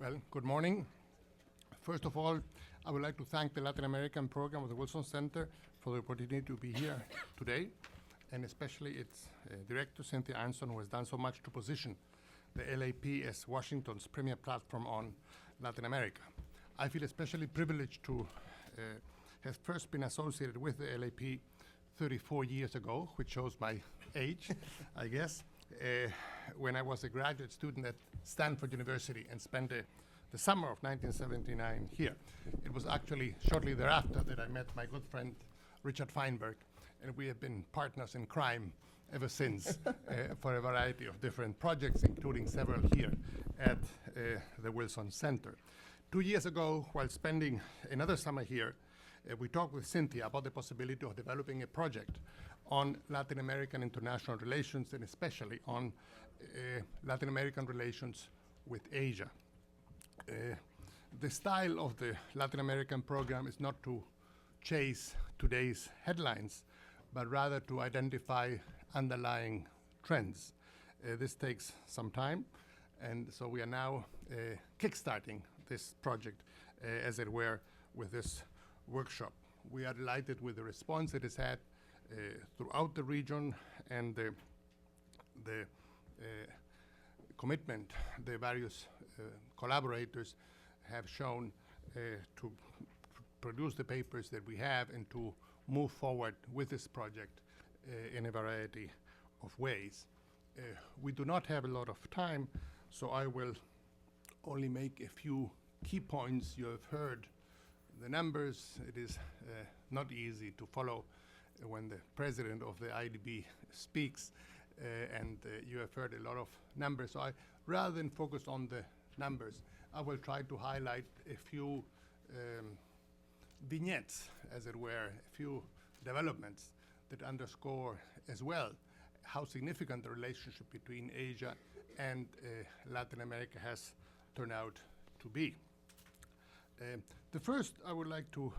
Well, good morning. First of all, I would like to thank the Latin American program of the Wilson Center for the opportunity to be here today, and especially its director, Cynthia Arnson, who has done so much to position the LAP as Washington's premier platform on Latin America. I feel especially privileged to have first been associated with the LAP 34 years ago, which shows my age, I guess, when I was a graduate student at Stanford University and spent the summer of 1979 here. It was actually shortly thereafter that I met my good friend Richard Feinberg, and we have been partners in crime ever since for a variety of different projects, including several here at the Wilson Center. 2 years ago, while spending another summer here, we talked with Cynthia about the possibility of developing a project on Latin American international relations, and especially on Latin American relations with Asia. The style of the Latin American program is not to chase today's headlines, but rather to identify underlying trends. This takes some time, and so we are now kickstarting this project, as it were, with this workshop. We are delighted with the response it has had throughout the region, and the commitment the various collaborators have shown to produce the papers that we have and to move forward with this project in a variety of ways. We do not have a lot of time, so I will only make a few key points. You have heard the numbers. It is not easy to follow when the president of the IDB speaks, and you have heard a lot of numbers. So rather than focus on the numbers, I will try to highlight a few vignettes, as it were, a few developments that underscore as well how significant the relationship between Asia and Latin America has turned out to be. The first I would like to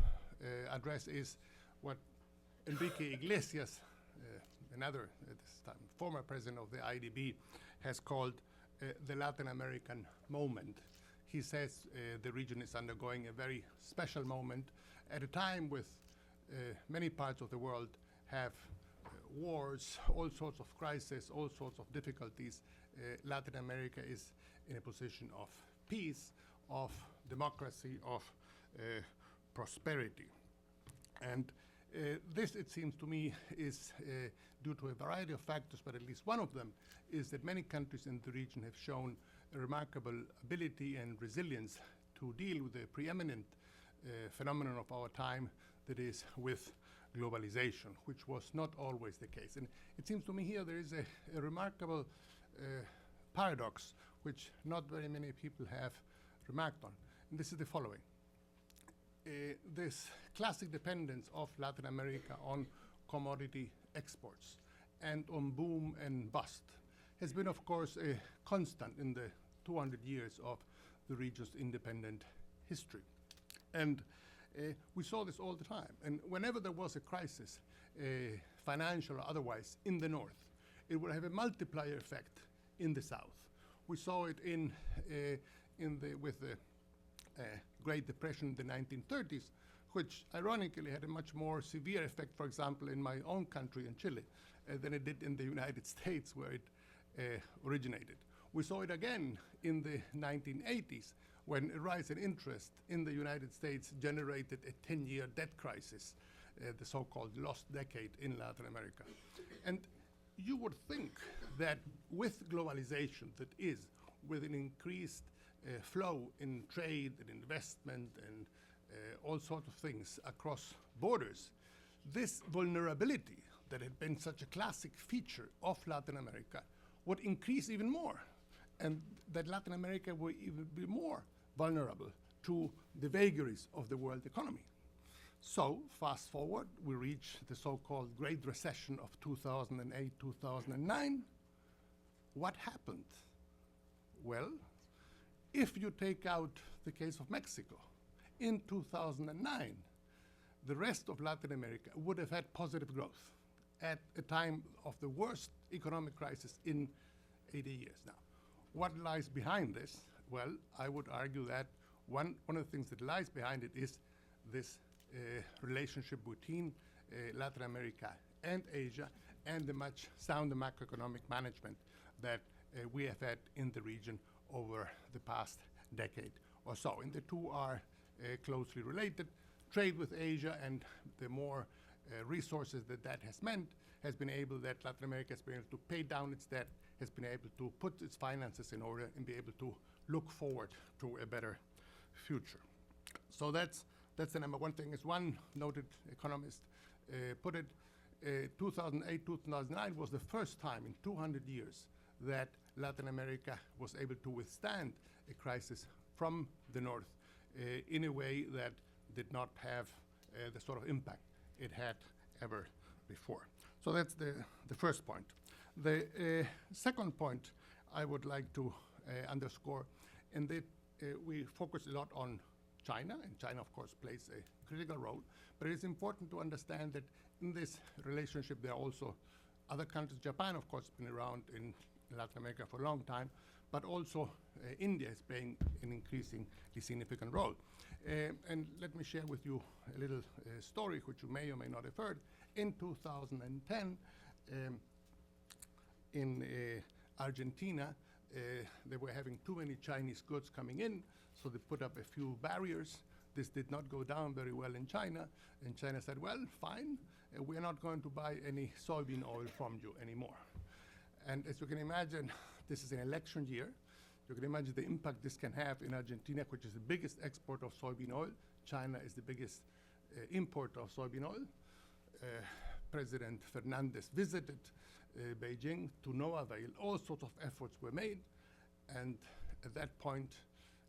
address is what Enrique Iglesias, another at this time former president of the IDB, has called the Latin American moment. He says the region is undergoing a very special moment at a time with many parts of the world have wars, all sorts of crises, all sorts of difficulties. Latin America is in a position of peace, of democracy, of prosperity. And this, it seems to me, is due to a variety of factors, but at least one of them is that many countries in the region have shown a remarkable ability and resilience to deal with the preeminent phenomenon of our time, that is with globalization, which was not always the case. And it seems to me here there is a remarkable paradox which not very many people have remarked on. And this is the following. This classic dependence of Latin America on commodity exports and on boom and bust has been, of course, a constant in the 200 years of the region's independent history. And we saw this all the time. And whenever there was a crisis, financial or otherwise, in the north, it would have a multiplier effect in the south. We saw it with the Great Depression in the 1930s, which ironically had a much more severe effect, for example, in my own country, in Chile, than it did in the United States, where it originated. We saw it again in the 1980s, when a rise in interest in the United States generated a 10-year debt crisis, the so-called lost decade in Latin America. And you would think that with globalization, that is, with an increased flow in trade and investment and all sorts of things across borders, this vulnerability that had been such a classic feature of Latin America would increase even more, and that Latin America would even be more vulnerable to the vagaries of the world economy. So, fast forward, we reach the so-called Great Recession of 2008-2009. What happened? Well, if you take out the case of Mexico, in 2009, the rest of Latin America would have had positive growth at a time of the worst economic crisis in 80 years now. What lies behind this? Well, I would argue that one of the things that lies behind it is this relationship between Latin America and Asia, and the much sounder macroeconomic management that we have had in the region over the past decade or so. And the two are closely related. Trade with Asia and the more resources that has meant has been able, that Latin America has been able to pay down its debt, has been able to put its finances in order and be able to look forward to a better future. So that's the number one thing. As one noted economist put it, 2008, 2009 was the first time in 200 years that Latin America was able to withstand a crisis from the north in a way that did not have the sort of impact it had ever before. So that's the first point. The second point I would like to underscore, and that we focus a lot on China, and China, of course, plays a critical role, but it is important to understand that in this relationship there are also other countries. Japan, of course, has been around in Latin America for a long time, but also India is playing an increasingly significant role. And let me share with you a little story which you may or may not have heard. In 2010, in Argentina, they were having too many Chinese goods coming in, so they put up a few barriers. This did not go down very well in China, and China said, well, fine, we're not going to buy any soybean oil from you anymore. And as you can imagine, this is an election year. You can imagine the impact this can have in Argentina, which is the biggest exporter of soybean oil. China is the biggest importer of soybean oil. President Fernandez visited Beijing to no avail. All sorts of efforts were made. And at that point,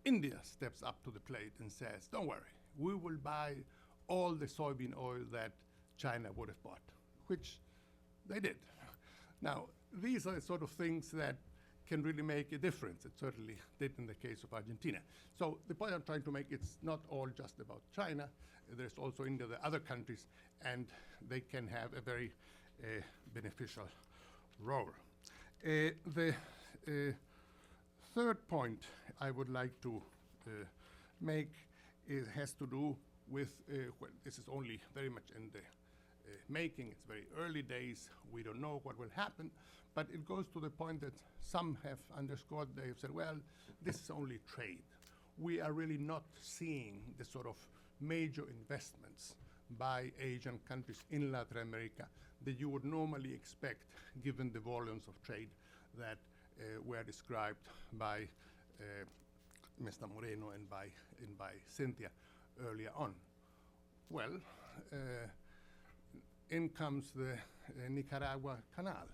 India steps up to the plate and says, don't worry, we will buy all the soybean oil that China would have bought, which they did. Now, these are the sort of things that can really make a difference. It certainly did in the case of Argentina. So the point I'm trying to make, it's not all just about China. There's also India, the other countries, and they can have a very beneficial role. The third point I would like to make has to do with, well, this is only very much in the making. It's very early days. We don't know what will happen. But it goes to the point that some have underscored. They have said, well, this is only trade. We are really not seeing the sort of major investments by Asian countries in Latin America that you would normally expect given the volumes of trade that were described by Mr. Moreno and by Cynthia earlier on. Well, in comes the Nicaragua Canal,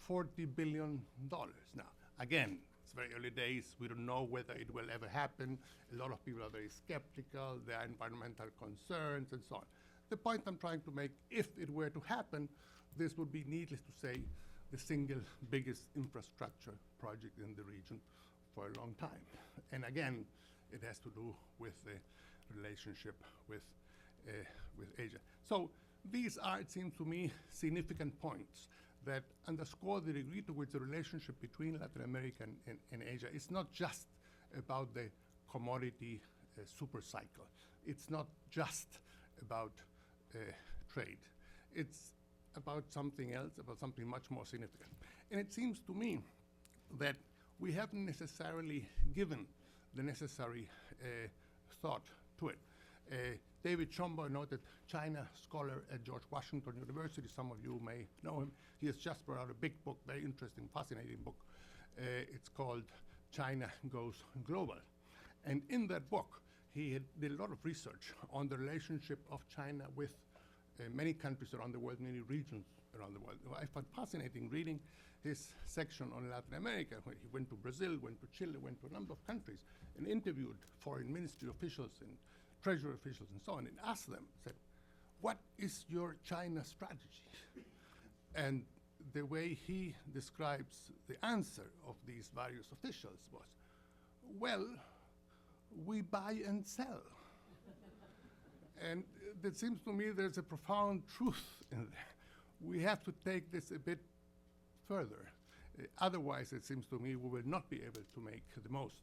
$40 billion. Now, again, it's very early days. We don't know whether it will ever happen. A lot of people are very skeptical. There are environmental concerns and so on. The point I'm trying to make, if it were to happen, this would be, needless to say, the single biggest infrastructure project in the region for a long time. And again, it has to do with the relationship with Asia. So these are, it seems to me, significant points that underscore the degree to which the relationship between Latin America and Asia is not just about the commodity super cycle. It's not just about trade. It's about something else, about something much more significant. And it seems to me that we haven't necessarily given the necessary thought to it. David Schomburg, noted China scholar at George Washington University, some of you may know him. He has just brought out a big book, very interesting, fascinating book. It's called China Goes Global. And in that book, he did a lot of research on the relationship of China with many countries around the world, many regions around the world. I found fascinating reading his section on Latin America, where he went to Brazil, went to Chile, went to a number of countries, and interviewed foreign ministry officials and treasury officials and so on, and asked them, said, what is your China strategy? And the way he describes the answer of these various officials was, well, we buy and sell. And it seems to me there's a profound truth in there. We have to take this a bit further. Otherwise, it seems to me, we will not be able to make the most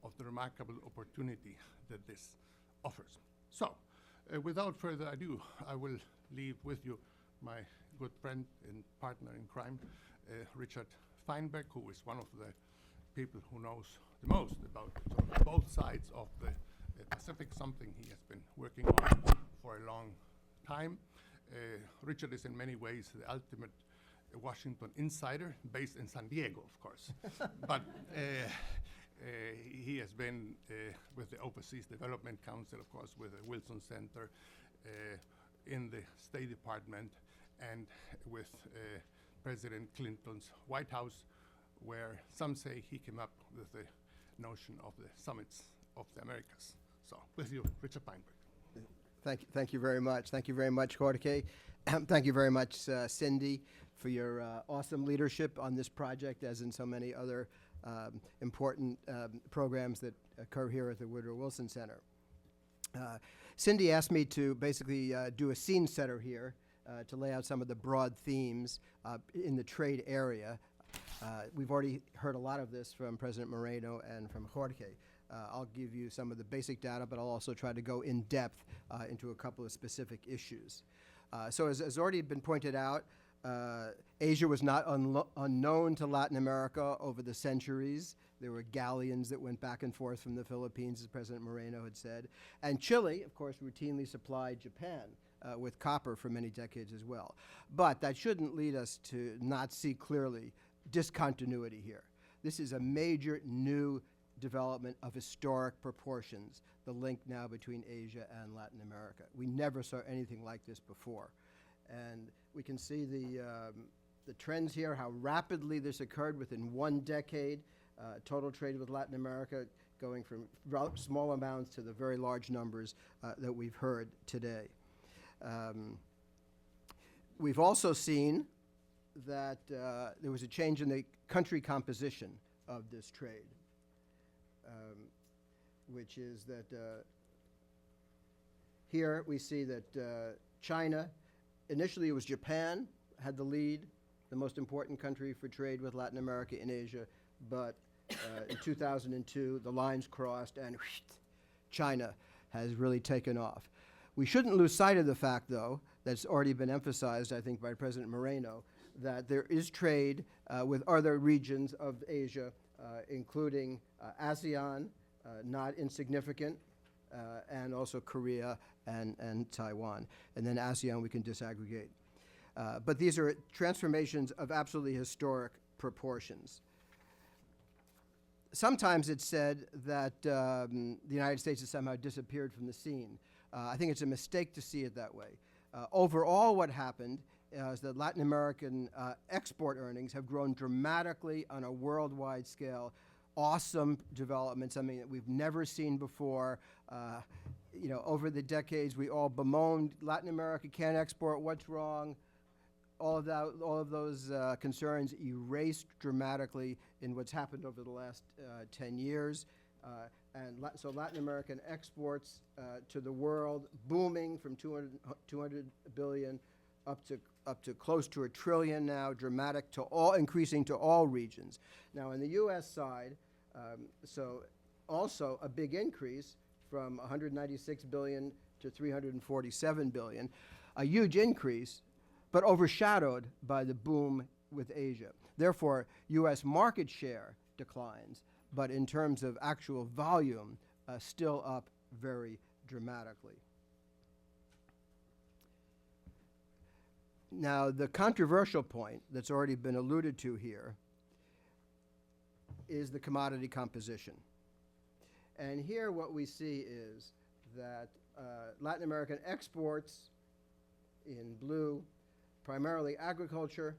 of the remarkable opportunity that this offers. So, without further ado, I will leave with you my good friend and partner in crime, Richard Feinberg, who is one of the people who knows the most about sort of both sides of the Pacific, something he has been working on for a long time. Richard is in many ways the ultimate Washington insider, based in San Diego, of course. But he has been with the Overseas Development Council, of course, with the Wilson Center, in the State Department, and with President Clinton's White House, where some say he came up with the notion of the summits of the Americas. So, with you, Richard Feinberg. Thank you very much. Thank you very much, Jorge. Thank you very much, Cindy, for your awesome leadership on this project, as in so many other important programs that occur here at the Woodrow Wilson Center. Cindy asked me to basically do a scene setter here to lay out some of the broad themes in the trade area. We've already heard a lot of this from President Moreno and from Jorge. I'll give you some of the basic data, but I'll also try to go in depth into a couple of specific issues. So as already been pointed out, Asia was not unknown to Latin America over the centuries. There were galleons that went back and forth from the Philippines, as President Moreno had said. And Chile, of course, routinely supplied Japan with copper for many decades as well. But that shouldn't lead us to not see clearly discontinuity here. This is a major new development of historic proportions, the link now between Asia and Latin America. We never saw anything like this before. And we can see the trends here, how rapidly this occurred within one decade. Total trade with Latin America going from small amounts to the very large numbers that we've heard today. We've also seen that there was a change in the country composition of this trade, which is that here we see that China, initially it was Japan, had the lead, the most important country for trade with Latin America in Asia, but in 2002 the lines crossed and China has really taken off. We shouldn't lose sight of the fact, though, that's already been emphasized, I think, by President Moreno, that there is trade with other regions of Asia, including ASEAN, not insignificant, and also Korea and Taiwan. And then ASEAN we can disaggregate. But these are transformations of absolutely historic proportions. Sometimes it's said that the United States has somehow disappeared from the scene. I think it's a mistake to see it that way. Overall, what happened is that Latin American export earnings have grown dramatically on a worldwide scale. Awesome developments, I mean, that we've never seen before. You know, over the decades, we all bemoaned Latin America can't export, what's wrong? All of those concerns erased dramatically in what's happened over the last 10 years. So Latin American exports to the world booming from 200 billion up to close to $1 trillion now, dramatic to all, increasing to all regions. Now in the U.S. side, so also a big increase from 196 billion to 347 billion, a huge increase, but overshadowed by the boom with Asia. Therefore, U.S. market share declines, but in terms of actual volume, still up very dramatically. Now, the controversial point that's already been alluded to here is the commodity composition. And here what we see is that Latin American exports in blue, primarily agriculture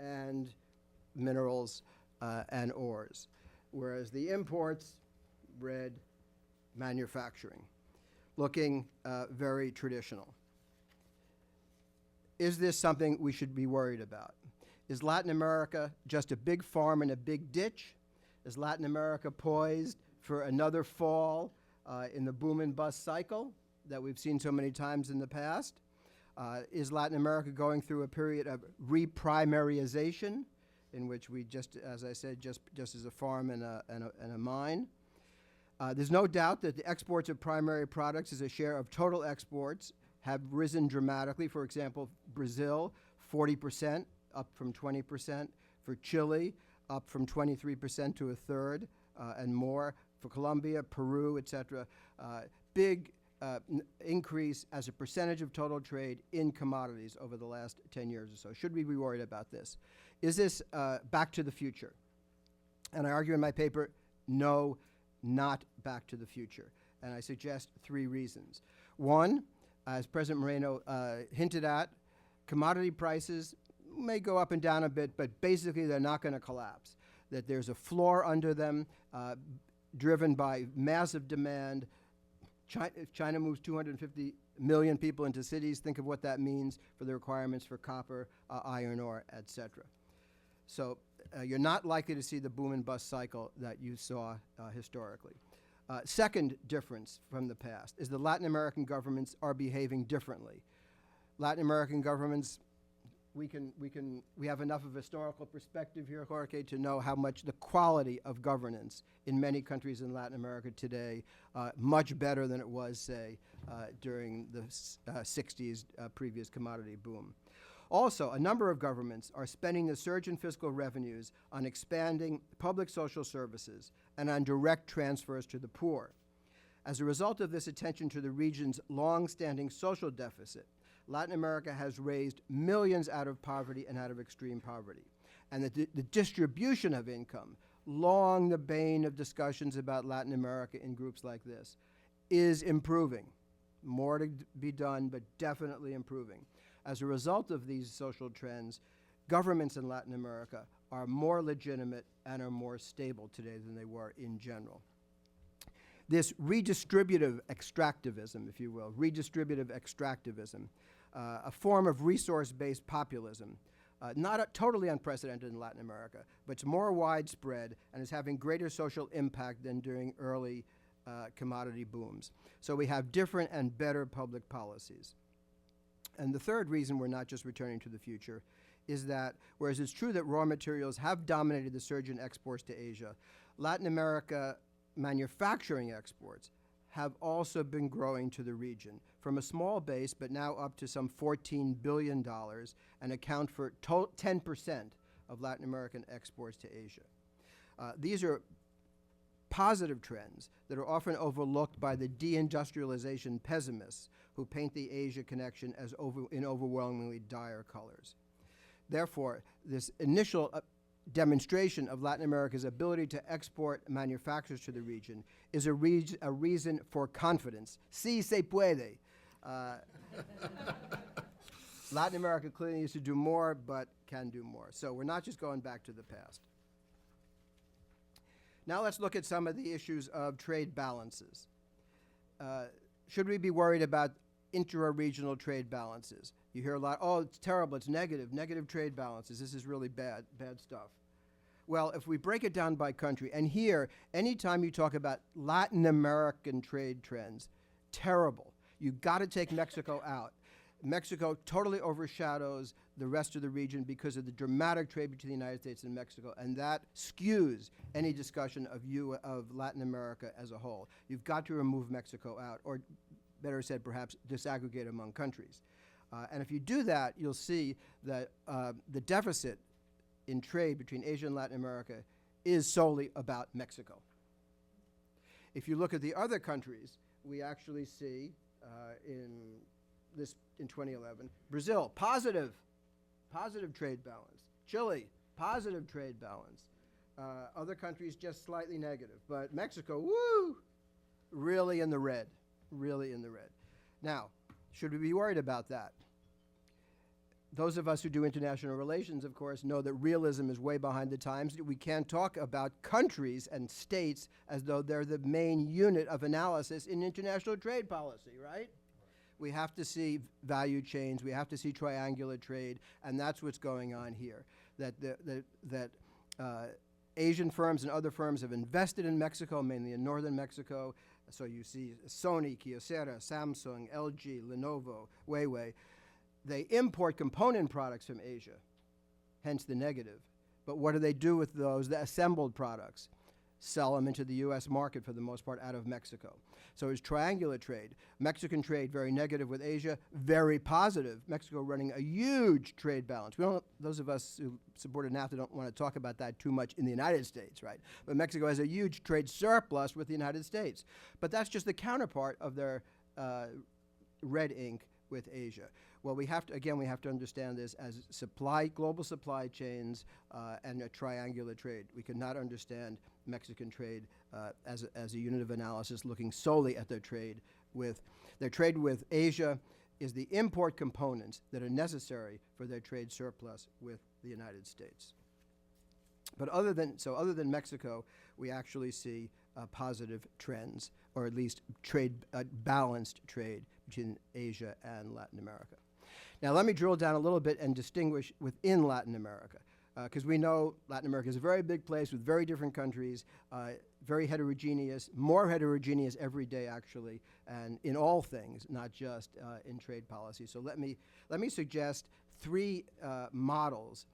and minerals and ores, whereas the imports, red, manufacturing, looking very traditional. Is this something we should be worried about? Is Latin America just a big farm and a big ditch? Is Latin America poised for another fall in the boom and bust cycle that we've seen so many times in the past? Is Latin America going through a period of reprimarization in which we just, as I said, just as a farm and a mine? There's no doubt that the exports of primary products as a share of total exports have risen dramatically. For example, Brazil, 40%, up from 20%. For Chile, up from 23% to a third and more. For Colombia, Peru, etc. Big increase as a percentage of total trade in commodities over the last 10 years or so. Should we be worried about this? Is this back to the future? And I argue in my paper, no, not back to the future. And I suggest 3 reasons. One, as President Moreno hinted at, commodity prices may go up and down a bit, but basically they're not going to collapse. That there's a floor under them, driven by massive demand. If China moves 250 million people into cities, think of what that means for the requirements for copper, iron ore, etc. So you're not likely to see the boom and bust cycle that you saw historically. Second difference from the past is that Latin American governments are behaving differently. Latin American governments, we have enough of a historical perspective here, Jorge, to know how much the quality of governance in many countries in Latin America today, much better than it was, say, during the 60s previous commodity boom. Also, a number of governments are spending the surge in fiscal revenues on expanding public social services and on direct transfers to the poor. As a result of this attention to the region's long-standing social deficit, Latin America has raised millions out of poverty and out of extreme poverty. And the distribution of income, long the bane of discussions about Latin America in groups like this, is improving. More to be done, but definitely improving. As a result of these social trends, governments in Latin America are more legitimate and are more stable today than they were in general. This redistributive extractivism, if you will, a form of resource-based populism, not totally unprecedented in Latin America, but it's more widespread and is having greater social impact than during early commodity booms. So we have different and better public policies. And the third reason we're not just returning to the future is that, whereas it's true that raw materials have dominated the surge in exports to Asia, Latin America manufacturing exports have also been growing to the region from a small base, but now up to some $14 billion and account for 10% of Latin American exports to Asia. These are positive trends that are often overlooked by the deindustrialization pessimists who paint the Asia connection as in overwhelmingly dire colors. Therefore, this initial demonstration of Latin America's ability to export manufacturers to the region is a reason for confidence. Sí se puede. Latin America clearly needs to do more, but can do more. So we're not just going back to the past. Now let's look at some of the issues of trade balances. Should we be worried about intra-regional trade balances? You hear a lot, oh, it's terrible, it's negative trade balances. This is really bad stuff. Well, if we break it down by country, and here, anytime you talk about Latin American trade trends, terrible. You've got to take Mexico out. Mexico totally overshadows the rest of the region because of the dramatic trade between the United States and Mexico, and that skews any discussion of Latin America as a whole. You've got to remove Mexico out, or better said, perhaps disaggregate among countries. And if you do that, you'll see that the deficit in trade between Asia and Latin America is solely about Mexico. If you look at the other countries, we actually see in 2011, Brazil, positive trade balance. Chile, positive trade balance. Other countries just slightly negative. But Mexico, woo, really in the red. Now, should we be worried about that? Those of us who do international relations, of course, know that realism is way behind the times. We can't talk about countries and states as though they're the main unit of analysis in international trade policy, right? We have to see value chains. We have to see triangular trade, and that's what's going on here. That Asian firms and other firms have invested in Mexico, mainly in northern Mexico. So you see Sony, Kyocera, Samsung, LG, Lenovo, Huawei. They import component products from Asia, hence the negative. But what do they do with those assembled products? sell them into the U.S. market for the most part out of Mexico. So it's triangular trade. Mexican trade, very negative with Asia, very positive. Mexico running a huge trade balance. We don't, those of us who supported NAFTA don't want to talk about that too much in the United States, right? But Mexico has a huge trade surplus with the United States. But that's just the counterpart of their red ink with Asia. Well, we have to understand this as global supply chains and a triangular trade. We cannot understand Mexican trade as a unit of analysis looking solely at their trade with Asia is the import components that are necessary for their trade surplus with the United States. But other than Mexico, we actually see positive trends, or at least balanced trade between Asia and Latin America. Now, let me drill down a little bit and distinguish within Latin America, because we know Latin America is a very big place with very different countries, very heterogeneous, more heterogeneous every day, actually, and in all things, not just in trade policy. So let me suggest three models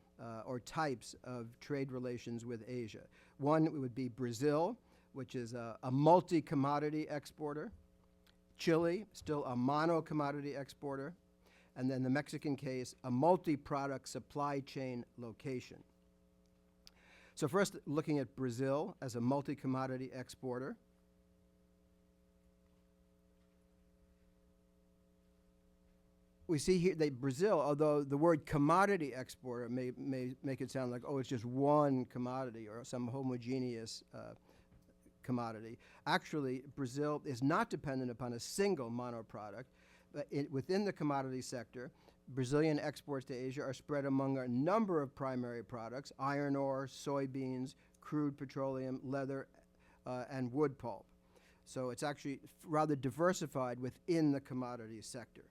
or types of trade relations with Asia. One would be Brazil, which is a multi-commodity exporter. Chile, still a mono-commodity exporter. And then the Mexican case, a multi-product supply chain location. So first, looking at Brazil as a multi-commodity exporter. We see here that Brazil, although the word commodity exporter may make it sound like, oh, it's just one commodity or some homogeneous commodity. Actually, Brazil is not dependent upon a single monoproduct. But within the commodity sector, Brazilian exports to Asia are spread among a number of primary products: iron ore, soybeans, crude petroleum, leather, and wood pulp. So it's actually rather diversified within the commodity sector.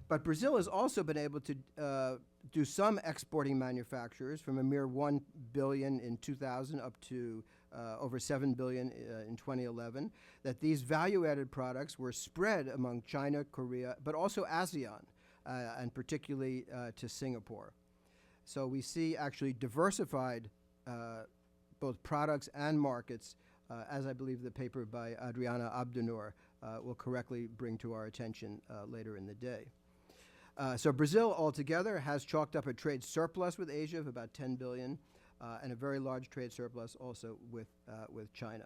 But Brazil has also been able to do some exporting manufacturers from a mere 1 billion in 2000 up to over 7 billion in 2011, that these value-added products were spread among China, Korea, but also ASEAN, and particularly to Singapore. So we see actually diversified both products and markets, as I believe the paper by Adriana Abdenur will correctly bring to our attention later in the day. So Brazil altogether has chalked up a trade surplus with Asia of about 10 billion and a very large trade surplus also with China.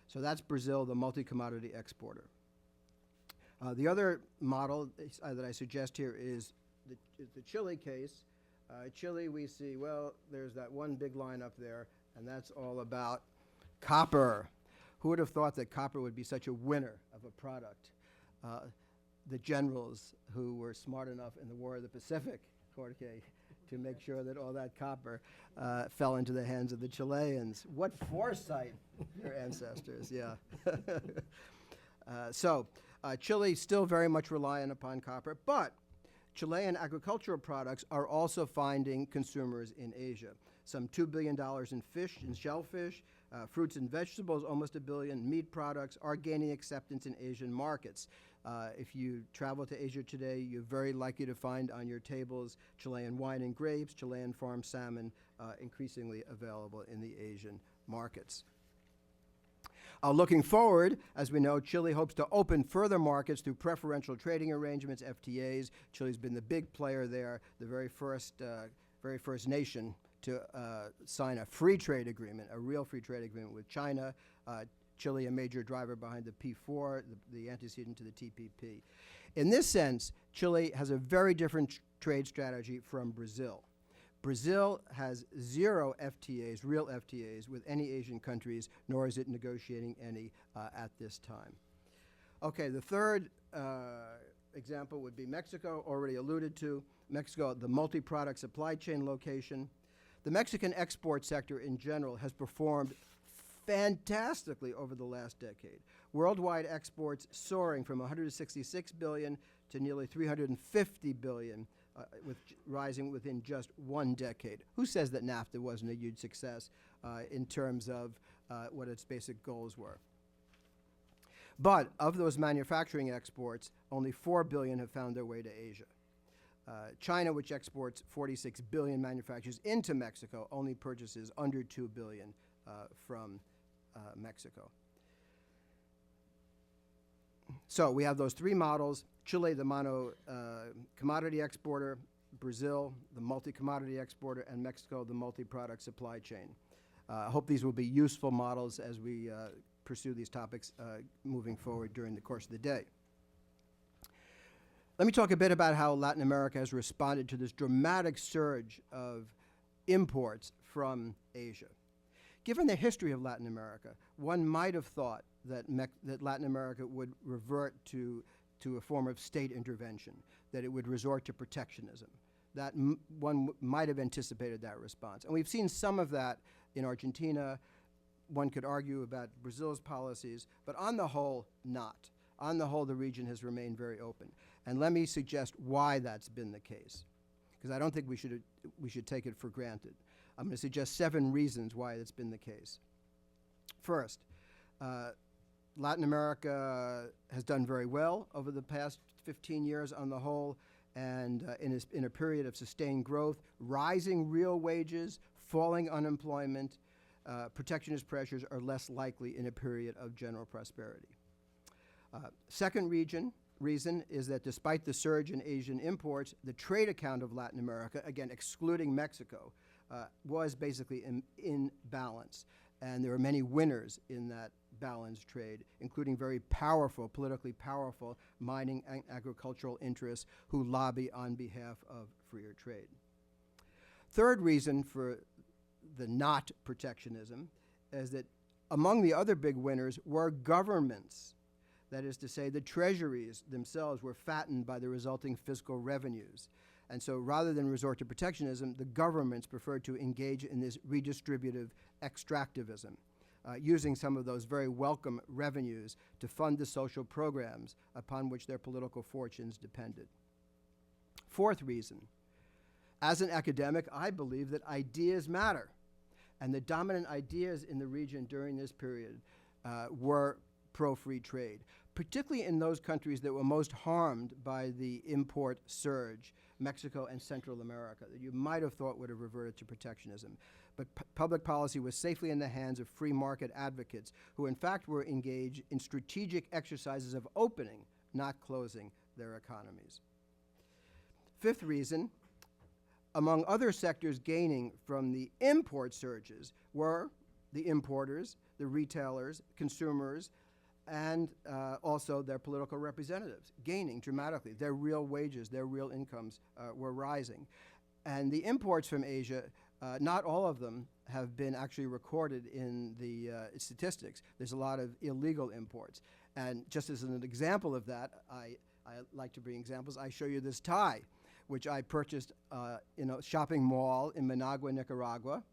So that's Brazil, the multi-commodity exporter. The other model that I suggest here is the Chile case. Chile, we see, well, there's that one big line up there, and that's all about copper. Who would have thought that copper would be such a winner of a product? The generals who were smart enough in the War of the Pacific, Jorge, to make sure that all that copper fell into the hands of the Chileans. What foresight, your ancestors, yeah. So Chile still very much reliant upon copper, but Chilean agricultural products are also finding consumers in Asia. Some $2 billion in fish, in shellfish, fruits and vegetables, almost $1 billion, meat products are gaining acceptance in Asian markets. If you travel to Asia today, you're very likely to find on your tables Chilean wine and grapes, Chilean farm salmon, increasingly available in the Asian markets. Looking forward, as we know, Chile hopes to open further markets through preferential trading arrangements, FTAs. Chile's been the big player there, the very first nation to sign a free trade agreement, a real free trade agreement with China. Chile, a major driver behind the P4, the antecedent to the TPP. In this sense, Chile has a very different trade strategy from Brazil. Brazil has zero FTAs, real FTAs, with any Asian countries, nor is it negotiating any at this time. Okay, the third example would be Mexico, already alluded to. Mexico, the multi-product supply chain location. The Mexican export sector in general has performed fantastically over the last decade. Worldwide exports soaring from 166 billion to nearly 350 billion, rising within just one decade. Who says that NAFTA wasn't a huge success in terms of what its basic goals were? But of those manufacturing exports, only 4 billion have found their way to Asia. China, which exports 46 billion manufactures into Mexico, only purchases under 2 billion from Mexico. So we have those three models: Chile, the mono commodity exporter; Brazil, the multi-commodity exporter; and Mexico, the multi-product supply chain. I hope these will be useful models as we pursue these topics moving forward during the course of the day. Let me talk a bit about how Latin America has responded to this dramatic surge of imports from Asia. Given the history of Latin America, one might have thought that Latin America would revert to a form of state intervention, that it would resort to protectionism. That one might have anticipated that response. And we've seen some of that in Argentina. One could argue about Brazil's policies, but on the whole, not. On the whole, the region has remained very open. And let me suggest why that's been the case, because I don't think we should take it for granted. I'm going to suggest 7 reasons why it's been the case. First, Latin America has done very well over the past 15 years on the whole, and in a period of sustained growth, rising real wages, falling unemployment, protectionist pressures are less likely in a period of general prosperity. Second reason is that despite the surge in Asian imports, the trade account of Latin America, again excluding Mexico, was basically in balance. And there are many winners in that balanced trade, including very powerful, politically powerful mining and agricultural interests who lobby on behalf of freer trade. Third reason for the not protectionism is that among the other big winners were governments. That is to say, the treasuries themselves were fattened by the resulting fiscal revenues. And so rather than resort to protectionism, the governments preferred to engage in this redistributive extractivism, using some of those very welcome revenues to fund the social programs upon which their political fortunes depended. Fourth reason, as an academic, I believe that ideas matter. And the dominant ideas in the region during this period were pro-free trade, particularly in those countries that were most harmed by the import surge, Mexico and Central America, that you might have thought would have reverted to protectionism. But public policy was safely in the hands of free market advocates who in fact were engaged in strategic exercises of opening, not closing their economies. Fifth reason, among other sectors gaining from the import surges were the importers, the retailers, consumers, and also their political representatives, gaining dramatically. Their real wages, their real incomes were rising. And the imports from Asia, not all of them have been actually recorded in the statistics. There's a lot of illegal imports. And just as an example of that, I like to bring examples. I show you this tie, which I purchased in a shopping mall in Managua, Nicaragua.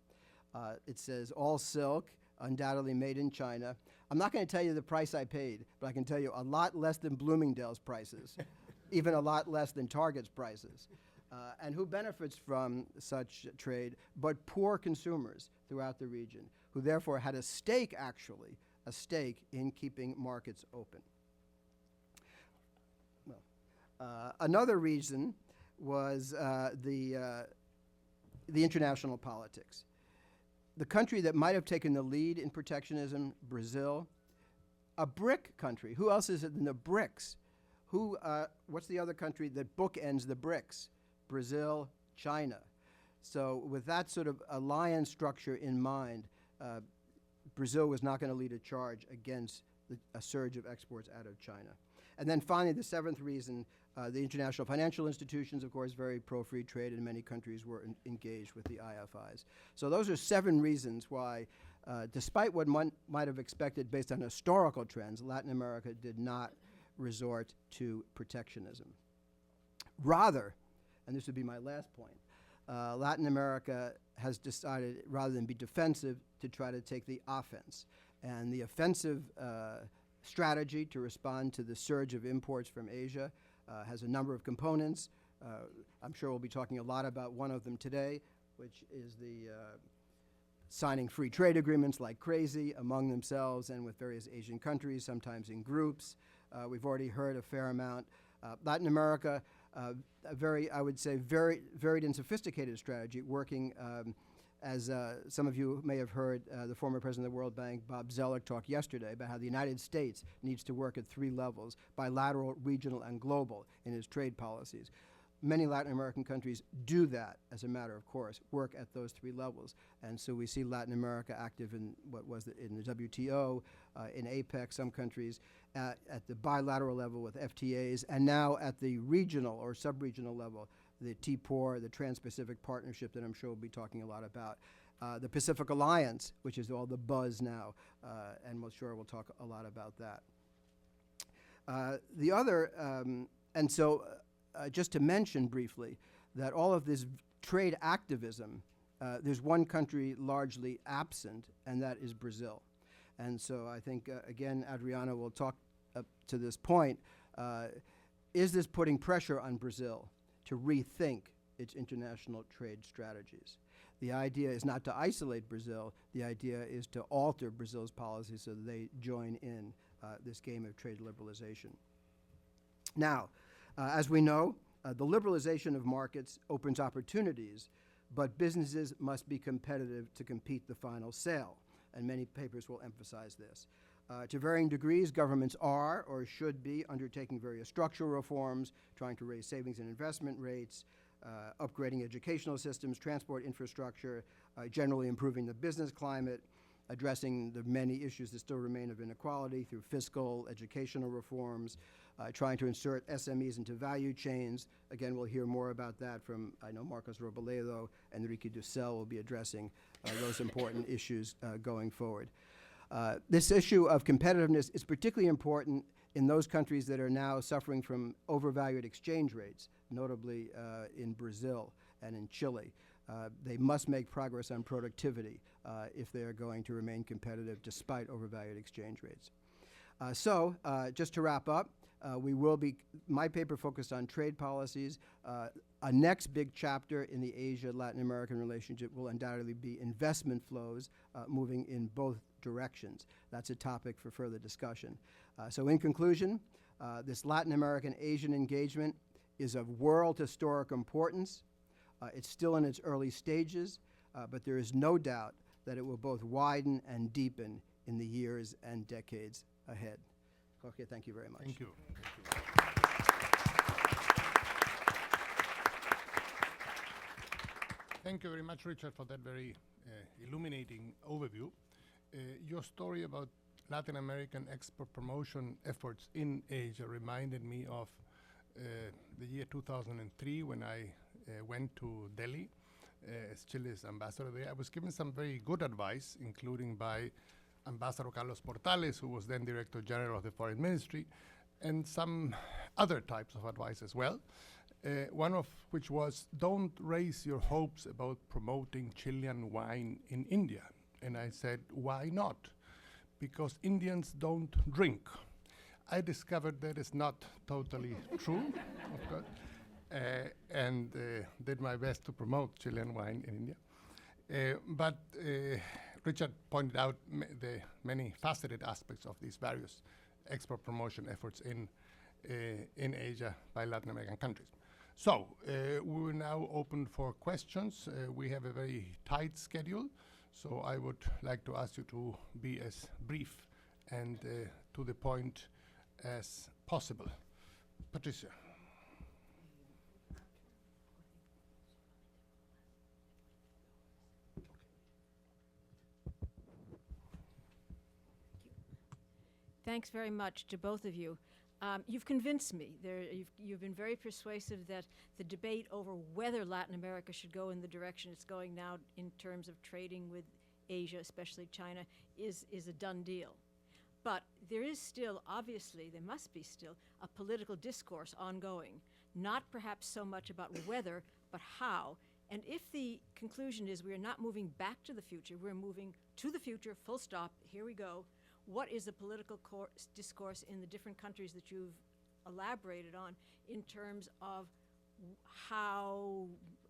It says all silk, undoubtedly made in China. I'm not going to tell you the price I paid, but I can tell you a lot less than Bloomingdale's prices, even a lot less than Target's prices. And who benefits from such trade but poor consumers throughout the region, who therefore had a stake, actually, a stake in keeping markets open. Well, another reason was the international politics. The country that might have taken the lead in protectionism, Brazil, a BRIC country. Who else is it in the BRICS? What's the other country that bookends the BRICS? Brazil, China. So with that sort of alliance structure in mind, Brazil was not going to lead a charge against a surge of exports out of China. And then finally, the seventh reason, the international financial institutions, of course, very pro-free trade, and many countries were engaged with the IFIs. So those are 7 reasons why, despite what one might have expected based on historical trends, Latin America did not resort to protectionism. Rather, and this would be my last point, Latin America has decided, rather than be defensive, to try to take the offense. And the offensive strategy to respond to the surge of imports from Asia has a number of components. I'm sure we'll be talking a lot about one of them today, which is the signing free trade agreements like crazy among themselves and with various Asian countries, sometimes in groups. We've already heard a fair amount. Latin America a very, I would say, very varied and sophisticated strategy, working as some of you may have heard the former president of the World Bank, Bob Zoellick, talk yesterday about how the United States needs to work at 3 levels: bilateral, regional, and global in its trade policies. Many Latin American countries do that, as a matter of course, work at those 3 levels. And so we see Latin America active in in the WTO, in APEC, some countries, at the bilateral level with FTAs, and now at the regional or sub-regional level, the TPOR, the Trans-Pacific Partnership that I'm sure we'll be talking a lot about, the Pacific Alliance, which is all the buzz now, and we'll talk a lot about that. Just to mention briefly that all of this trade activism, there's one country largely absent, and that is Brazil. And so I think, again, Adriana will talk to this point. Is this putting pressure on Brazil to rethink its international trade strategies? The idea is not to isolate Brazil. The idea is to alter Brazil's policies so that they join in this game of trade liberalization. Now, as we know, the liberalization of markets opens opportunities, but businesses must be competitive to compete the final sale, and many papers will emphasize this. To varying degrees, governments are or should be undertaking various structural reforms, trying to raise savings and investment rates, upgrading educational systems, transport infrastructure, generally improving the business climate, addressing the many issues that still remain of inequality through fiscal, educational reforms, trying to insert SMEs into value chains. Again, we'll hear more about that from, I know, Marcos Robledo and Enrique Dussel will be addressing those important issues going forward. This issue of competitiveness is particularly important in those countries that are now suffering from overvalued exchange rates, notably in Brazil and in Chile. They must make progress on productivity if they are going to remain competitive despite overvalued exchange rates. Just to wrap up, my paper focused on trade policies. A next big chapter in the Asia-Latin American relationship will undoubtedly be investment flows moving in both directions. That's a topic for further discussion. So in conclusion, this Latin American-Asian engagement is of world historic importance. It's still in its early stages, but there is no doubt that it will both widen and deepen in the years and decades ahead. Jorge, thank you very much. Thank you. Thank you very much, Richard, for that very illuminating overview. Your story about Latin American export promotion efforts in Asia reminded me of the year 2003 when I went to Delhi as Chile's ambassador there. I was given some very good advice, including by Ambassador Carlos Portales, who was then Director General of the Foreign Ministry, and some other types of advice as well. One of which was, don't raise your hopes about promoting Chilean wine in India. And I said, why not? Because Indians don't drink. I discovered that is not totally true, of course, and did my best to promote Chilean wine in India. But Richard pointed out the many faceted aspects of these various export promotion efforts in Asia by Latin American countries. So we will now open for questions. We have a very tight schedule, so I would like to ask you to be as brief and to the point as possible. Patricia. Thanks very much to both of you. You've convinced me. You've been very persuasive that the debate over whether Latin America should go in the direction it's going now in terms of trading with Asia, especially China, is a done deal. But there is still, obviously, there must be still, a political discourse ongoing, not perhaps so much about whether, but how. And if the conclusion is we are not moving back to the future, we're moving to the future, full stop, here we go, what is the political discourse in the different countries that you've elaborated on in terms of how,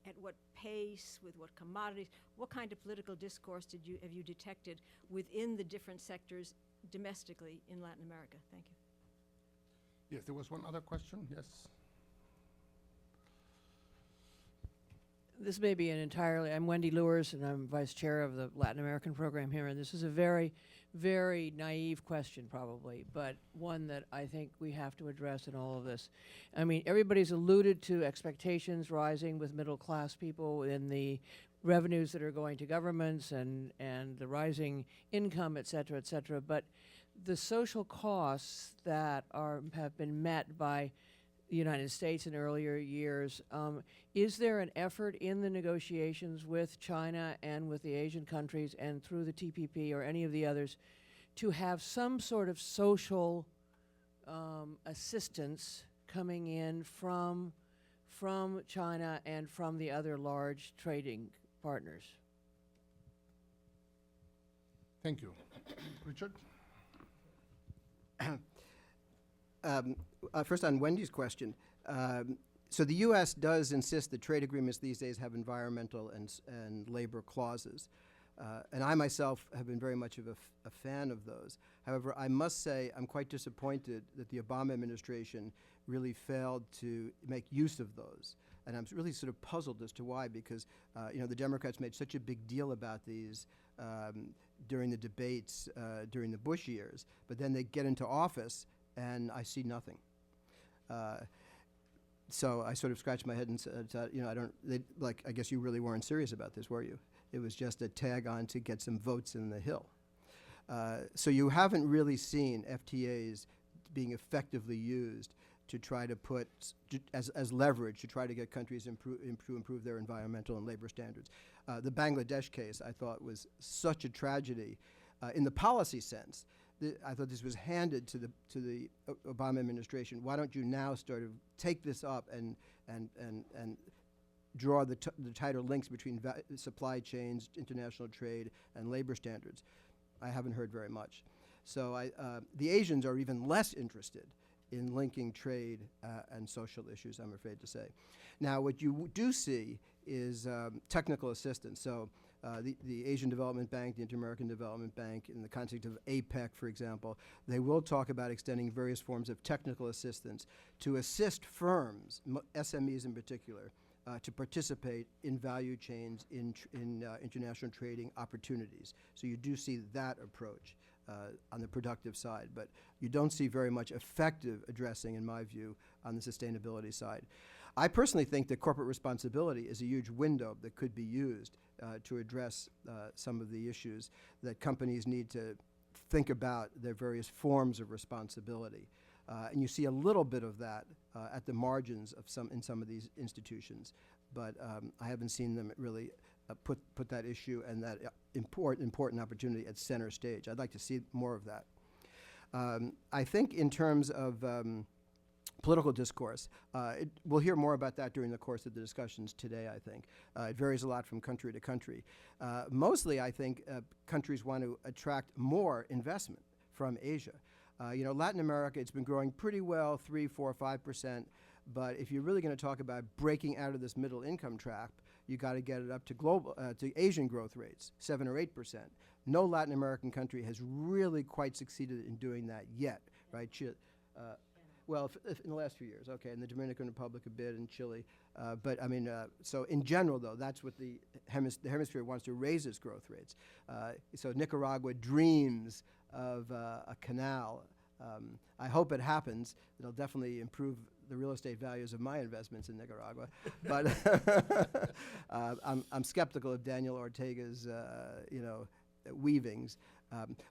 at what pace, with what commodities, what kind of political discourse have you detected within the different sectors domestically in Latin America? Thank you. Yes, there was one other question. Yes. this may be I'm Wendy Lewis, and I'm vice chair of the Latin American program here, and this is a very, very naive question probably, but one that I think we have to address in all of this. I mean, everybody's alluded to expectations rising with middle class people in the revenues that are going to governments and the rising income, et cetera, but the social costs that have been met by the United States in earlier years, is there an effort in the negotiations with China and with the Asian countries and through the TPP or any of the others to have some sort of social assistance coming in from China and from the other large trading partners? Thank you. Richard? First on Wendy's question. So the U.S. does insist that trade agreements these days have environmental and labor clauses. And I myself have been very much of a fan of those. However, I must say I'm quite disappointed that the Obama administration really failed to make use of those. And I'm really sort of puzzled as to why, because the Democrats made such a big deal about these during the debates during the Bush years, but then they get into office and I see nothing. So I sort of scratched my head and said, I guess you really weren't serious about this, were you? It was just a tag on to get some votes in the Hill. So you haven't really seen FTAs being effectively used to try to put as leverage to try to get countries to improve their environmental and labor standards. The Bangladesh case I thought was such a tragedy in the policy sense. I thought this was handed to the Obama administration. Why don't you now start to take this up and draw the tighter links between supply chains, international trade, and labor standards? I haven't heard very much. So the Asians are even less interested in linking trade and social issues, I'm afraid to say. Now, what you do see is technical assistance. So the Asian Development Bank, the Inter-American Development Bank, in the context of APEC, for example, they will talk about extending various forms of technical assistance to assist firms, SMEs in particular, to participate in value chains in international trading opportunities. So you do see that approach on the productive side, but you don't see very much effective addressing, in my view, on the sustainability side. I personally think that corporate responsibility is a huge window that could be used to address some of the issues that companies need to think about their various forms of responsibility. And you see a little bit of that at the margins of in some of these institutions, but I haven't seen them really put that issue and that important opportunity at center stage. I'd like to see more of that. I think in terms of political discourse, we'll hear more about that during the course of the discussions today, I think. It varies a lot from country to country. Mostly, I think, countries want to attract more investment from Asia. Latin America, it's been growing pretty well, 3%, 4%, 5%. But if you're really going to talk about breaking out of this middle income trap, you got to get it up to Asian growth rates, 7 or 8%. No Latin American country has really quite succeeded in doing that yet, right? Well, if in the last few years, okay, in the Dominican Republic a bit, in Chile. But I mean, so in general, though, that's what the hemisphere wants to raise its growth rates. So Nicaragua dreams of a canal. I hope it happens. It'll definitely improve the real estate values of my investments in Nicaragua. But I'm skeptical of Daniel Ortega's, weavings.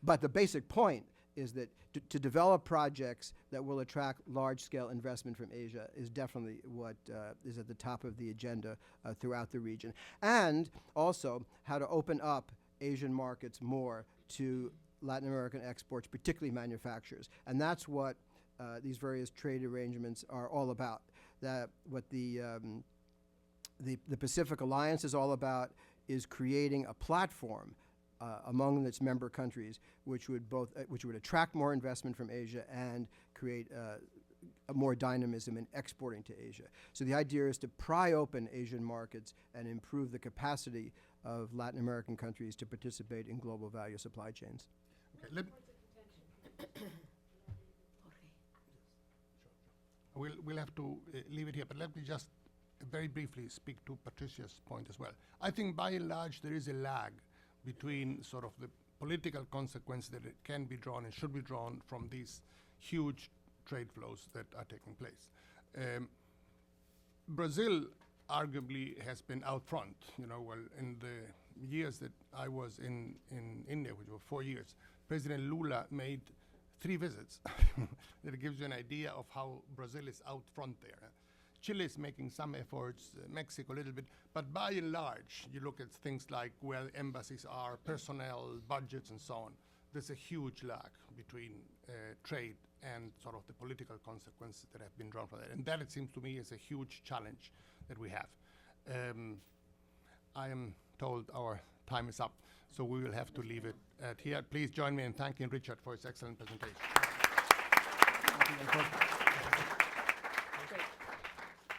But the basic point is that to develop projects that will attract large-scale investment from Asia is definitely what is at the top of the agenda throughout the region. And also how to open up Asian markets more to Latin American exports, particularly manufacturers. And that's what these various trade arrangements are all about. What the Pacific Alliance is all about is creating a platform among its member countries, which would attract more investment from Asia and create more dynamism in exporting to Asia. So the idea is to pry open Asian markets and improve the capacity of Latin American countries to participate in global value supply chains. Okay, we'll have to leave it here, but let me just very briefly speak to Patricia's point as well. I think by and large there is a lag between sort of the political consequences that it can be drawn and should be drawn from these huge trade flows that are taking place. Brazil arguably has been out front. Well, in the years that I was in India, which were 4 years, President Lula made 3 visits. That gives you an idea of how Brazil is out front there. Chile is making some efforts, Mexico a little bit, but by and large, you look at things like where embassies are, personnel, budgets, and so on. There's a huge lag between trade and sort of the political consequences that have been drawn from that. And that, it seems to me, is a huge challenge that we have. I am told our time is up, so we will have to leave it at here. Please join me in thanking Richard for his excellent presentation.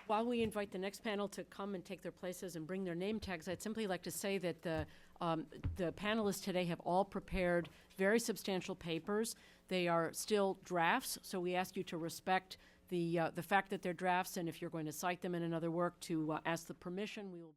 While we invite the next panel to come and take their places and bring their name tags, I'd simply like to say that the panelists today have all prepared very substantial papers. They are still drafts, so we ask you to respect the fact that they're drafts, and if you're going to cite them in another work, to ask the permission. We will